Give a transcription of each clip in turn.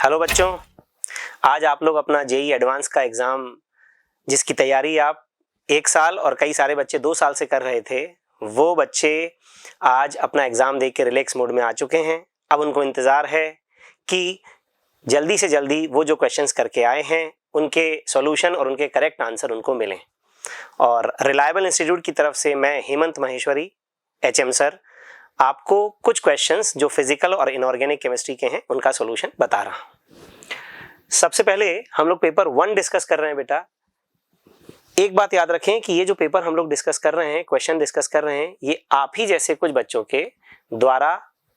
Hello बच्चों, आज आप लोग अपना जेईई एडवांस का एग्ज़ाम जिसकी तैयारी आप 1 साल और कई सारे बच्चे 2 साल से कर रहे थे, वो बच्चे आज अपना एग्ज़ाम दे के रिलैक्स मोड में आ चुके हैं। अब उनको इंतज़ार है कि जल्दी से जल्दी वो जो क्वेश्चंस करके आए हैं उनके सॉल्यूशन और उनके करेक्ट आंसर उनको मिलें। और रिलायबल इंस्टीट्यूट की तरफ से मैं हेमंत माहेश्वरी एचएम सर आपको कुछ क्वेश्चंस जो फिजिकल और इनऑर्गेनिक केमिस्ट्री के हैं उनका सॉल्यूशन बता रहा हूं। सबसे पहले हम लोग पेपर 1 डिस्कस कर रहे हैं। बेटा एक बात याद रखें कि ये जो पेपर हम लोग डिस्कस कर रहे हैं, क्वेश्चन डिस्कस कर रहे हैं, ये आप ही जैसे कुछ बच्चों के द्वारा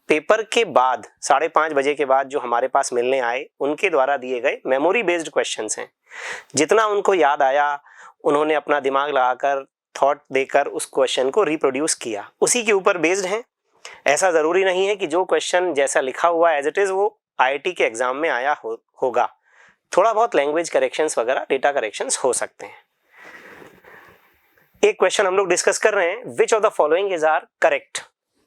पेपर के बाद 5:30 बजे के बाद जो हमारे पास मिलने आए उनके द्वारा दिए गए मेमोरी बेस्ड क्वेश्चंस हैं। जितना उनको याद आया उन्होंने अपना दिमाग लगाकर थॉट देकर उस क्वेश्चन को रिप्रोड्यूस किया, उसी के ऊपर बेस्ड हैं। ऐसा जरूरी नहीं है कि जो क्वेश्चन जैसा लिखा हुआ एज इट इज वो आईआईटी के एग्जाम में आया होगा। थोड़ा बहुत लैंग्वेज करेक्शंस वगैरह, डेटा करेक्शंस हो सकते हैं। एक क्वेश्चन हम लोग डिस्कस कर रहे हैं, which of the following is are correct.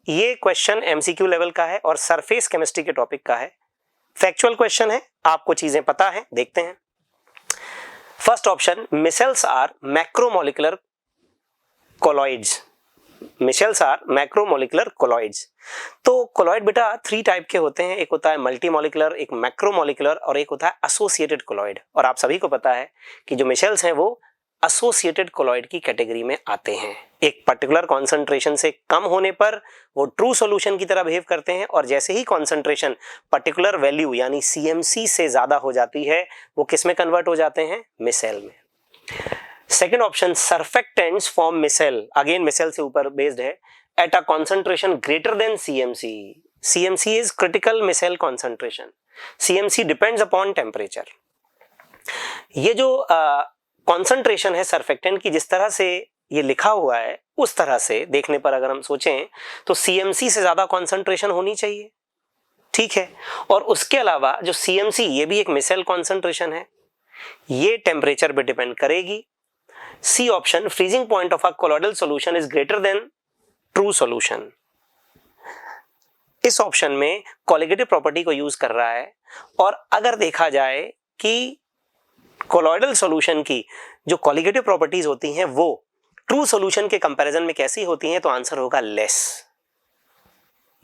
ये क्वेश्चन एमसीक्यू लेवल का है और सरफेस केमिस्ट्री के टॉपिक का है। फैक्चुअल क्वेश्चन है, आपको चीजें पता है, देखते हैं। First option, micelles are macromolecular colloids. Micelles are macromolecular colloids. तो कोलॉइड बेटा 3 टाइप के होते हैं, एक होता है मल्टीमोलिकुलर, एक मैक्रोमोलिकुलर और एक होता है एसोसिएटेड कोलॉइड। और आप सभी को पता है कि जो मिसेल्स हैं वो एसोसिएटेड कोलॉइड की कैटेगरी में आते हैं। एक पर्टिकुलर कॉन्सेंट्रेशन से कम होने पर वो ट्रू सॉल्यूशन की तरह बिहेव करते हैं और जैसे ही कॉन्सेंट्रेशन पर्टिकुलर वैल्यू यानी सीएमसी से ज्यादा हो जाती है वो किस में कन्वर्ट हो जाते हैं, मिसेल में। Second option, surfactants form micelle, again micelle से ऊपर बेस्ड है, at a concentration greater than CMC. CMC is critical micelle concentration, CMC depends upon temperature. ये जो कॉन्सेंट्रेशन है सर्फेक्टेंट की, जिस तरह से ये लिखा हुआ है उस तरह से देखने पर अगर हम सोचें तो सीएमसी से ज्यादा कॉन्सेंट्रेशन होनी चाहिए, ठीक है। और उसके अलावा जो सीएमसी ये भी एक मिसेल कॉन्सेंट्रेशन है, ये टेम्परेचर पे डिपेंड करेगी। C option, freezing point of a colloidal solution is greater than true solution. इस ऑप्शन में कोलिगेटिव प्रॉपर्टी को यूज कर रहा है और अगर देखा जाए कि कोलॉइडल सॉल्यूशन की जो कोलिगेटिव प्रॉपर्टीज होती हैं वो ट्रू सॉल्यूशन के कंपैरिजन में कैसी होती हैं, तो आंसर होगा लेस,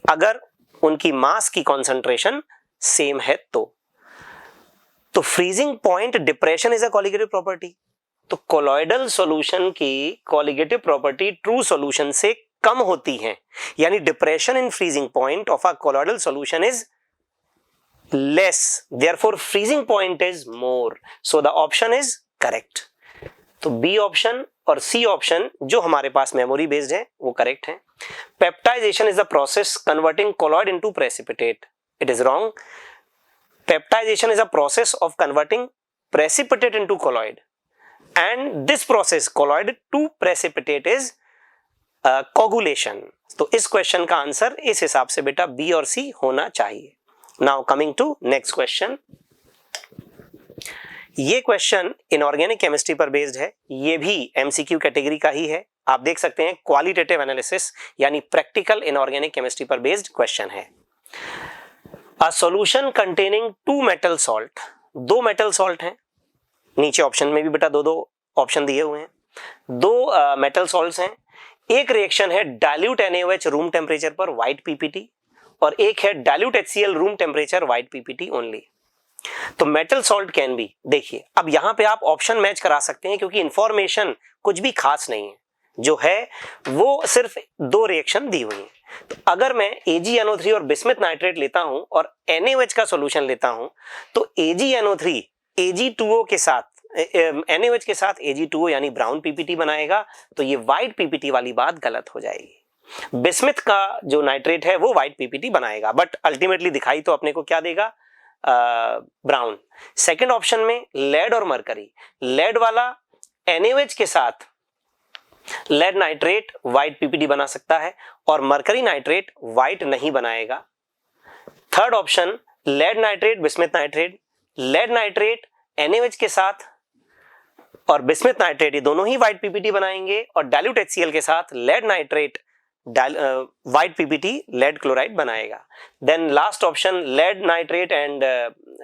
अगर उनकी मास की कॉन्सेंट्रेशन सेम है तो freezing point depression is a colligative property. तो कोलॉइडल सॉल्यूशन की कोलिगेटिव प्रॉपर्टी ट्रू सॉल्यूशन से कम होती है, यानी depression in freezing point of a colloidal solution is less, therefore freezing point is more, so the option is correct. तो B option और C option जो हमारे पास मेमोरी बेस्ड है वो करेक्ट है। Peptization is the process converting colloid into precipitate, it is wrong. Peptization is a process of converting precipitate into colloid and this process colloid to precipitate is coagulation। तो इस question का answer इस हिसाब से बेटा B और C होना चाहिए। Now coming to next question. ये क्वेश्चन इनऑर्गेनिक केमिस्ट्री पर बेस्ड है, ये भी एमसीक्यू कैटेगरी का ही है। आप देख सकते हैं क्वालिटेटिव एनालिसिस यानी प्रैक्टिकल इनऑर्गेनिक केमिस्ट्री पर बेस्ड क्वेश्चन है। A solution containing 2 metal salt, 2 metal salt हैं, नीचे ऑप्शन में भी बेटा 2 ऑप्शन दिए हुए हैं। 2 मेटल सॉल्ट्स हैं, एक रिएक्शन है डाइल्यूट NaOH रूम टेम्परेचर पर व्हाइट पीपीटी और एक है dilute HCl room temperature white PPT only. तो मेटल सॉल्ट कैन बी, देखिए अब यहां पे आप ऑप्शन मैच करा सकते हैं क्योंकि इंफॉर्मेशन कुछ भी खास नहीं है, जो है वो सिर्फ 2 रिएक्शन दी हुई है। तो अगर मैं AgNO3 और बिस्मथ नाइट्रेट लेता हूं और NaOH का सॉल्यूशन लेता हूं तो AgNO3 Ag2O के साथ NaOH के साथ Ag2O यानी ब्राउन पीपीटी बनाएगा, तो ये व्हाइट पीपीटी वाली बात गलत हो जाएगी। बिस्मथ का जो नाइट्रेट है वो व्हाइट पीपीटी बनाएगा, बट अल्टीमेटली दिखाई तो अपने को क्या देगा, ब्राउन। सेकंड ऑप्शन में लेड और मरकरी, लेड वाला NaOH के साथ लेड नाइट्रेट व्हाइट पीपीटी बना सकता है और मरकरी नाइट्रेट व्हाइट नहीं बनाएगा। Third option, lead nitrate bismuth nitrate, lead nitrate NaOH के साथ और बिस्मथ नाइट्रेट ये दोनों ही व्हाइट पीपीटी बनाएंगे और डाइल्यूट HCl के साथ lead nitrate white PPT lead chloride बनाएगा। Then last option lead nitrate and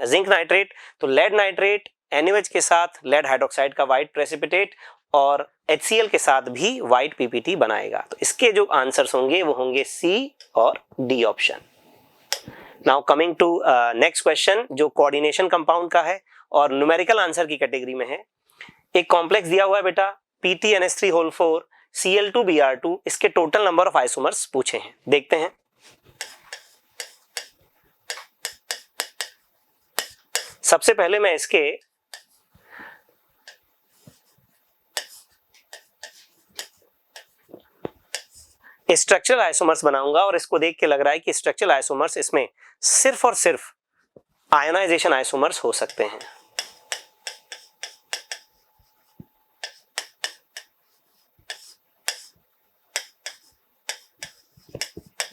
zinc nitrate, तो लेड नाइट्रेट NaOH के साथ लेड हाइड्रोक्साइड का व्हाइट प्रेसिपिटेट और HCl के साथ भी व्हाइट पीपीटी बनाएगा। तो इसके जो आंसर्स होंगे वो होंगे सी और D option. Now coming to next question जो कोऑर्डिनेशन कंपाउंड का है और न्यूमेरिकल आंसर की कैटेगरी में है। एक कॉम्प्लेक्स दिया हुआ है बेटा PTNS3 होल 4 Cl2Br2, इसके टोटल नंबर ऑफ आइसोमर्स पूछे हैं, देखते हैं। सबसे पहले मैं इसके स्ट्रक्चरल आइसोमर्स बनाऊंगा और इसको देख के लग रहा है कि स्ट्रक्चरल आइसोमर्स इसमें सिर्फ और सिर्फ आयोनाइजेशन आइसोमर्स हो सकते हैं।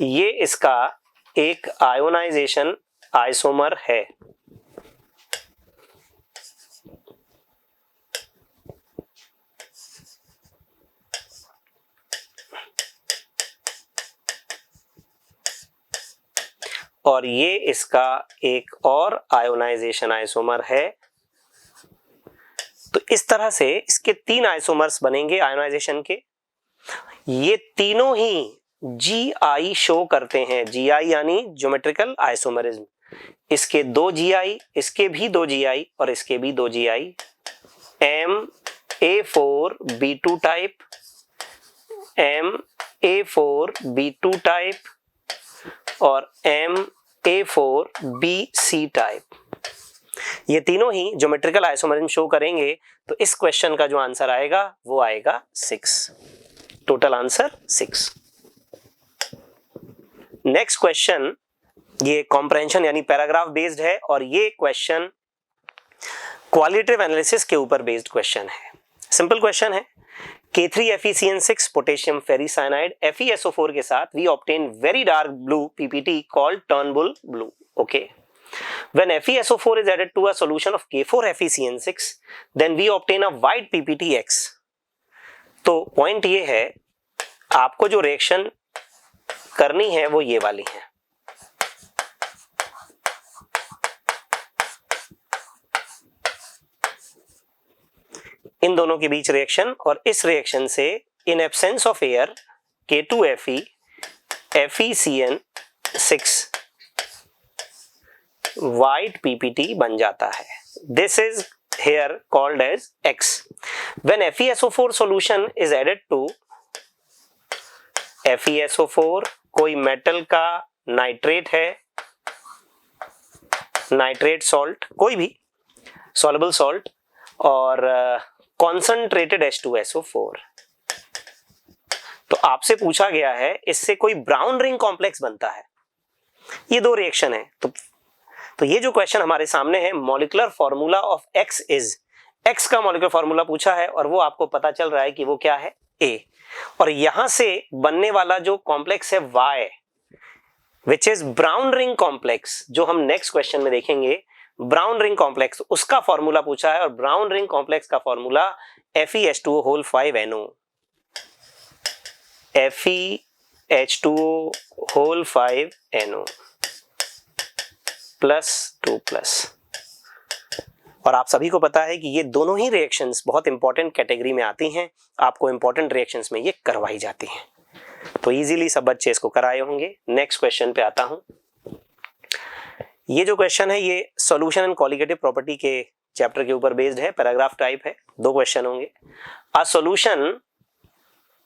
ये इसका एक आयोनाइजेशन आइसोमर है। और ये इसका एक और आयोनाइजेशन आइसोमर है। तो इस तरह से इसके 3 आइसोमर्स बनेंगे आयोनाइजेशन के। ये तीनों ही GI शो करते हैं, GI यानी ज्योमेट्रिकल आइसोमरिज्म। इसके 2 GI, इसके भी 2 GI और इसके भी 2 GI, MA4B2 type, MA4B2 type और MA4BC टाइप। ये तीनों ही ज्योमेट्रिकल आइसोमरिज्म शो करेंगे। तो इस क्वेश्चन का जो आंसर आएगा वो आएगा 6, टोटल आंसर 6। नेक्स्ट क्वेश्चन ये कॉम्प्रहेंशन यानी पैराग्राफ बेस्ड है और ये क्वेश्चन क्वालिटेटिव एनालिसिस के ऊपर बेस्ड क्वेश्चन है। सिंपल क्वेश्चन है, K3FeCN6 पोटेशियम फेरिसाइनाइड FeSO4 के साथ we obtain very dark blue PPT called Turnbull blue. Okay. When FeSO4 is added to a solution of K4FeCN6, then we obtain a white PPTX. तो point ये है, आपको जो reaction करनी है वो ये वाली है। इन दोनों के बीच रिएक्शन और इस रिएक्शन से in absence of air K2Fe FeCN6 white PPT बन जाता है। This is here called as X. When FeSO4 solution is added to FeSO4, कोई मेटल का नाइट्रेट है, नाइट्रेट सॉल्ट, कोई भी सॉल्युबल सॉल्ट और कॉन्संट्रेटेड H2SO4, तो आपसे पूछा गया है इससे कोई ब्राउन रिंग कॉम्प्लेक्स बनता है। ये 2 रिएक्शन है। तो ये जो क्वेश्चन हमारे सामने है, molecular formula of X is, X का मॉलिक्यूलर फॉर्मूला पूछा है और वो आपको पता चल रहा है कि वो क्या है, A। और यहां से बनने वाला जो कॉम्प्लेक्स है Y, which is brown ring complex, जो हम नेक्स्ट क्वेश्चन में देखेंगे, ब्राउन रिंग कॉम्प्लेक्स, उसका फॉर्मूला पूछा है और ब्राउन रिंग कॉम्प्लेक्स का फॉर्मूला FeH2O5NO, FeH2O5NO +2+। और आप सभी को पता है कि ये दोनों ही रिएक्शंस बहुत इंपॉर्टेंट कैटेगरी में आती हैं, आपको इंपॉर्टेंट रिएक्शंस में ये करवाई जाती हैं। तो इजीली सब बच्चे इसको कराए होंगे। नेक्स्ट क्वेश्चन पे आता हूं। ये जो क्वेश्चन है ये सॉल्यूशन एंड कॉलिगेटिव प्रॉपर्टी के चैप्टर के ऊपर बेस्ड है, पैराग्राफ टाइप है। 2 क्वेश्चन होंगे। A solution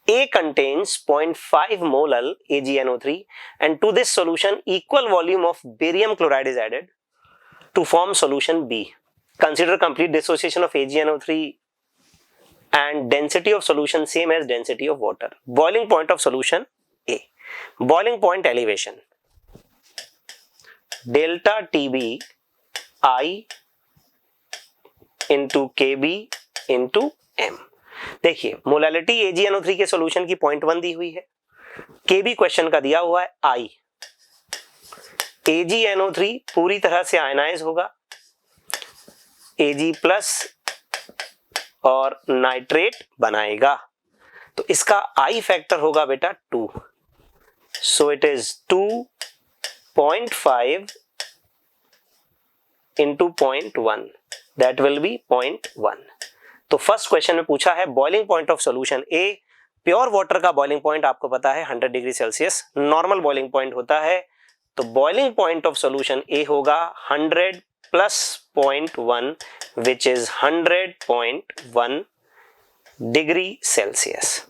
A contains 0.5 mol AgNO3 and to this solution equal volume of barium chloride is added to form solution B. Consider complete dissociation of AgNO3 and density of solution same as density of water. Boiling point of solution A. Boiling point elevation delta TB I into KB into M. देखिए molality AgNO3 के solution की 0.1 दी हुई है, KB question का दिया हुआ है I। AgNO3 पूरी तरह से आयनाइज होगा, Ag प्लस और नाइट्रेट बनाएगा, तो इसका I फैक्टर होगा बेटा 2। So it is 2.5 into 0.1, that will be 0.1. तो फर्स्ट क्वेश्चन में पूछा है boiling point of solution A. Pure water का बॉइलिंग पॉइंट आपको पता है 100 degree Celsius normal boiling point होता है, तो बॉइलिंग पॉइंट ऑफ सॉल्यूशन ए होगा 100 plus 0.1 which is 100.1 degree Celsius.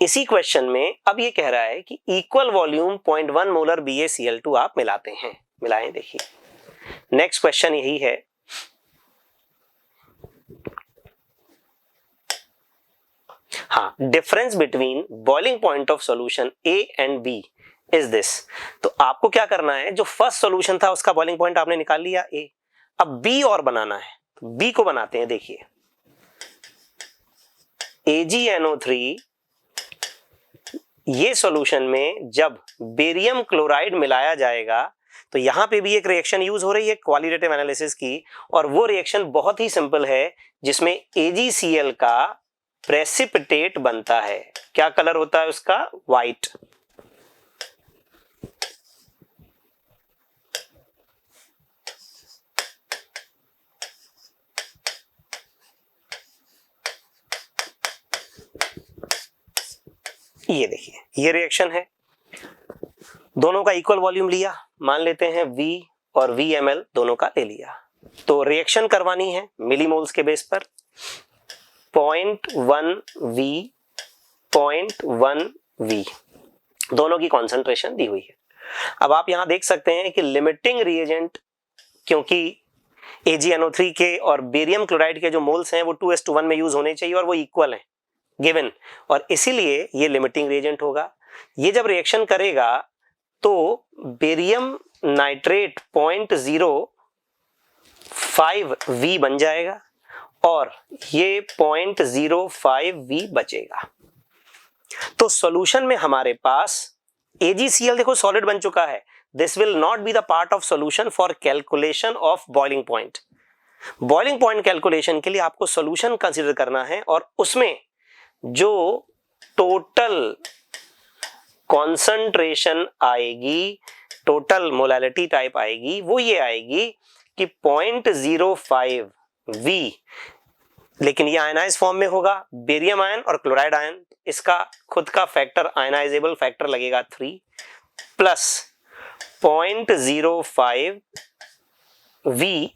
इसी क्वेश्चन में अब ये कह रहा है कि इक्वल वॉल्यूम 0.1 मोलर BaCl2 आप मिलाते हैं, मिलाएं। देखिए नेक्स्ट क्वेश्चन यही है, हाँ, difference between boiling point of solution A and B is this. तो आपको क्या करना है, जो फर्स्ट सॉल्यूशन था उसका बॉइलिंग पॉइंट आपने निकाल लिया A, अब B और बनाना है, तो B को बनाते हैं। देखिए AgNO3, ये सॉल्यूशन में जब बेरियम क्लोराइड मिलाया जाएगा तो यहां पे भी एक रिएक्शन यूज हो रही है क्वालिटेटिव एनालिसिस की, और वो रिएक्शन बहुत ही सिंपल है जिसमें AgCl का प्रेसिपिटेट बनता है। क्या कलर होता है उसका? व्हाइट। ये देखिए ये रिएक्शन है, दोनों का इक्वल वॉल्यूम लिया, मान लेते हैं V और VmL दोनों का ले लिया, तो रिएक्शन करवानी है मिलीमोल्स के बेस पर। 0.1V 0.1V दोनों की कॉन्सेंट्रेशन दी हुई है। अब आप यहां देख सकते हैं कि लिमिटिंग रिएजेंट, क्योंकि AgNO3 के और बेरियम क्लोराइड के जो मोल्स हैं वो 2:1 में यूज होने चाहिए और वो इक्वल हैं गिवन, और इसीलिए ये लिमिटिंग रिएजेंट होगा। ये जब रिएक्शन करेगा तो बेरियम नाइट्रेट 0.05V बन जाएगा और ये 0.05V बचेगा। तो सॉल्यूशन में हमारे पास AgCl देखो सॉलिड बन चुका है, this will not be the part of solution for calculation of boiling point. Boiling point calculation के लिए आपको सॉल्यूशन कंसीडर करना है और उसमें जो टोटल कॉन्सेंट्रेशन आएगी, टोटल मोलैलिटी टाइप आएगी, वो ये आएगी कि 0.05V, लेकिन ये आयनाइज फॉर्म में होगा, बेरियम आयन और क्लोराइड आयन, इसका खुद का फैक्टर आयनाइजेबल फैक्टर लगेगा 3 प्लस 0.05V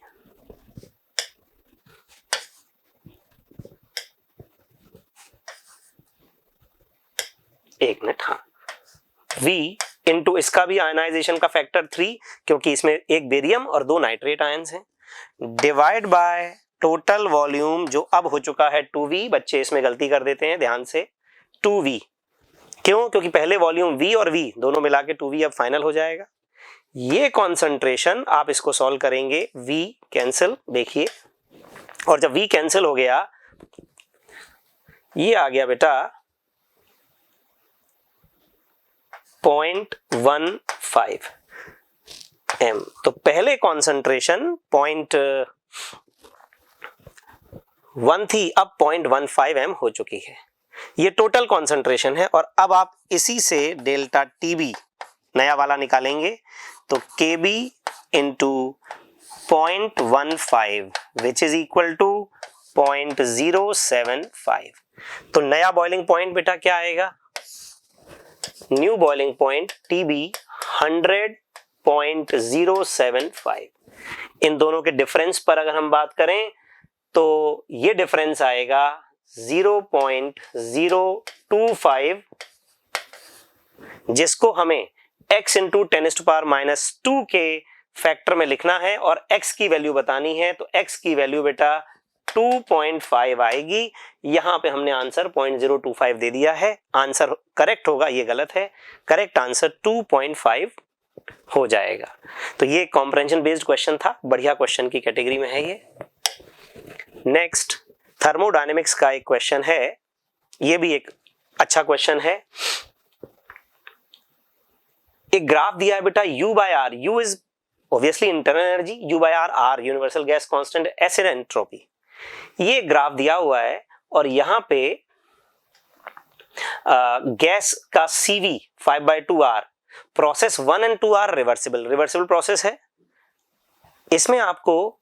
एक मिनट, हाँ, V इंटू इसका भी आयनाइजेशन का फैक्टर 3 क्योंकि इसमें एक बेरियम और 2 नाइट्रेट आयंस हैं, डिवाइड बाय टोटल वॉल्यूम जो अब हो चुका है 2V। बच्चे इसमें गलती कर देते हैं ध्यान से, 2V क्यों? क्योंकि पहले वॉल्यूम V और V दोनों मिला के 2V अब फाइनल हो जाएगा। ये कॉन्सेंट्रेशन आप इसको सॉल्व करेंगे, V कैंसिल, देखिए, और जब V कैंसिल हो गया ये आ गया बेटा 0.15 M। तो पहले कॉन्सेंट्रेशन 0.1 थी, अब 0.15 M हो चुकी है। ये टोटल कॉन्सेंट्रेशन है और अब आप इसी से डेल्टा TB नया वाला निकालेंगे, तो KB into 0.15 which is equal to 0.075। तो नया बॉइलिंग पॉइंट बेटा क्या आएगा? New boiling point TB 100.075। इन दोनों के डिफरेंस पर अगर हम बात करें तो ये डिफरेंस आएगा 0.025, जिसको हमें x इंटू 10⁻⁻² के फैक्टर में लिखना है और x की वैल्यू बतानी है, तो x की वैल्यू बेटा 2.5 आएगी। यहां पे हमने आंसर 0.025 दे दिया है, आंसर करेक्ट होगा, ये गलत है, करेक्ट आंसर 2.5 हो जाएगा। तो ये कॉम्प्रेंशन बेस्ड क्वेश्चन था, बढ़िया क्वेश्चन की कैटेगरी में है ये। नेक्स्ट थर्मोडायनेमिक्स का एक क्वेश्चन है, ये भी एक अच्छा क्वेश्चन है। एक ग्राफ दिया है बेटा U/R, U is obviously internal energy, U/R R universal gas constant, S entropy. ये ग्राफ दिया हुआ है और यहां पे गैस का CV 5/2R, process 1 and 2 are reversible process है। इसमें आपको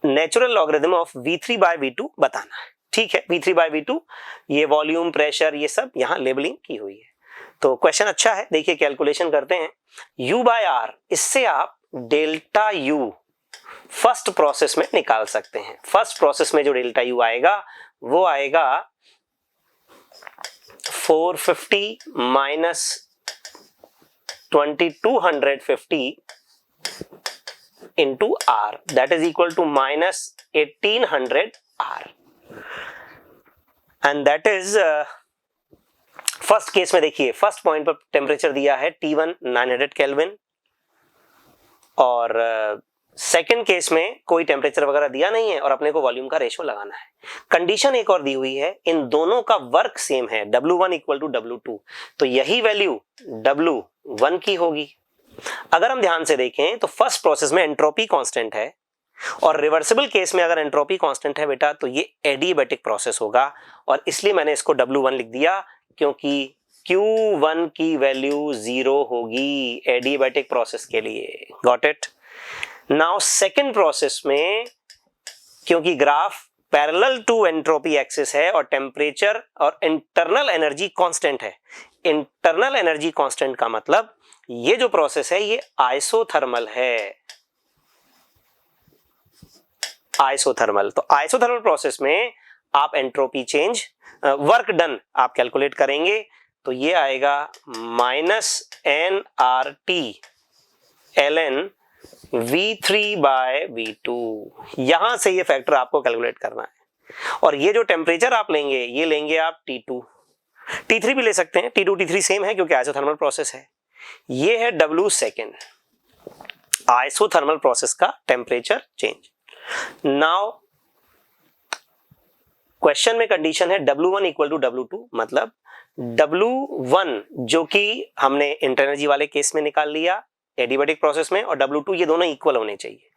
नेचुरल लॉगरिथम ऑफ V3/V2 बताना है। ठीक है, V3/V2 ये वॉल्यूम, प्रेशर, ये सब यहाँ लेबलिंग की हुई है। तो क्वेश्चन अच्छा है, देखिए कैलकुलेशन करते हैं। U/R, इससे आप डेल्टा U फर्स्ट प्रोसेस में निकाल सकते हैं। फर्स्ट प्रोसेस में जो डेल्टा U आएगा वो आएगा 450 minus 2250 into R, that is equal to minus 1800 R, and that is first case में देखिए, फर्स्ट पॉइंट पर टेम्परेचर दिया है T1 900 केल्विन, और सेकंड केस में कोई टेम्परेचर वगैरह दिया नहीं है और अपने को वॉल्यूम का रेशियो लगाना है। कंडीशन एक और दी हुई है, इन दोनों का वर्क सेम है, W1 इक्वल टू W2, तो यही वैल्यू W1 की होगी। अगर हम ध्यान से देखें तो फर्स्ट प्रोसेस में एंट्रोपी कांस्टेंट है, और रिवर्सिबल केस में अगर एंट्रोपी कांस्टेंट है बेटा तो ये एडियाबैटिक प्रोसेस होगा, और इसलिए मैंने इसको W1 लिख दिया, क्योंकि Q1 की वैल्यू 0 होगी एडियाबैटिक प्रोसेस के लिए। Got it? Now second process में, क्योंकि graph parallel to entropy axis है और टेम्परेचर और इंटरनल एनर्जी कांस्टेंट है, इंटरनल एनर्जी कांस्टेंट का मतलब ये जो प्रोसेस है ये आइसोथर्मल है, आइसोथर्मल। तो आइसोथर्मल प्रोसेस में आप एंट्रोपी चेंज, वर्क डन आप कैलकुलेट करेंगे तो ये आएगा -nRT ln V3/V2। यहां से ये फैक्टर आपको कैलकुलेट करना है, और ये जो टेम्परेचर आप लेंगे ये लेंगे आप T2, T3 भी ले सकते हैं, T2 T3 सेम है क्योंकि आइसोथर्मल प्रोसेस है। ये है W सेकेंड, आइसोथर्मल प्रोसेस का टेम्परेचर चेंज। नाउ क्वेश्चन में कंडीशन है W1 इक्वल टू W2, मतलब W1 जो कि हमने इंटर एनर्जी वाले केस में निकाल लिया एडियाबैटिक प्रोसेस में, और W2 ये दोनों इक्वल होने चाहिए।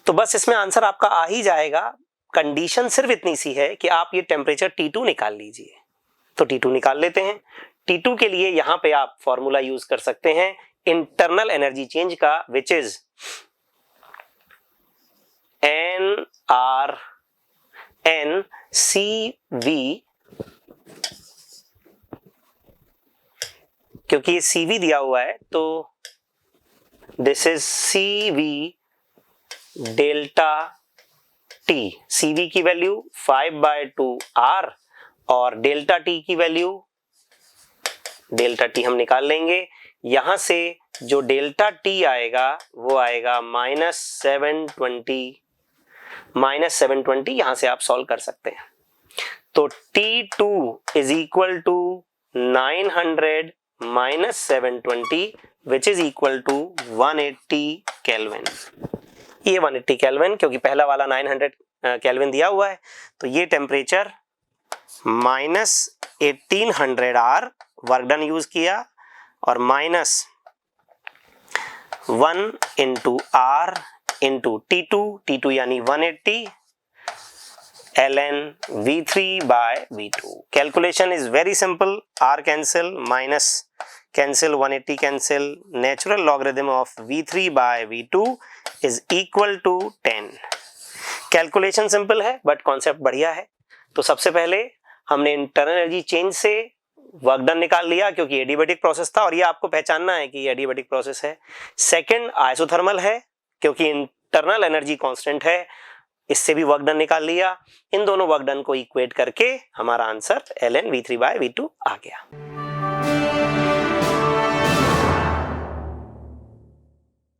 तो बस इसमें आंसर आपका आ ही जाएगा। कंडीशन सिर्फ इतनी सी है कि आप ये टेम्परेचर T2 निकाल लीजिए, तो T2 निकाल लेते हैं। T2 के लिए यहां पे आप फॉर्मूला यूज कर सकते हैं इंटरनल एनर्जी चेंज का, विच इज NRNCV, क्योंकि ये CV दिया हुआ है तो this is CV delta T। CV की वैल्यू 5/2R और डेल्टा T की वैल्यू, डेल्टा T हम निकाल लेंगे। यहां से जो डेल्टा T आएगा वो आएगा -720, यहां से आप सॉल्व कर सकते हैं। तो T2 is equal to 900 minus 720 which is equal to 180 kelvin. ये 180 केल्विन, क्योंकि पहला वाला 900 केल्विन दिया हुआ है, तो ये temperature -1800 R work done use किया, और -1 इंटू R इंटू T2 यानी 180 ln V3/V2। Calculation is very simple, R cancel, minus cancel, 180 cancel, natural logarithm of V3/V2 is equal to 10। Calculation simple है बट कॉन्सेप्ट बढ़िया है। तो सबसे पहले हमने इंटरनल एनर्जी चेंज से वर्क डन निकाल लिया, क्योंकि एडियाबैटिक प्रोसेस था और ये आपको पहचानना है कि ये एडियाबैटिक प्रोसेस है। सेकंड आइसोथर्मल है, क्योंकि इंटरनल एनर्जी कांस्टेंट है, इससे भी वर्क डन निकाल लिया। इन दोनों वर्क डन को इक्वेट करके हमारा आंसर ln V3/V2 आ गया।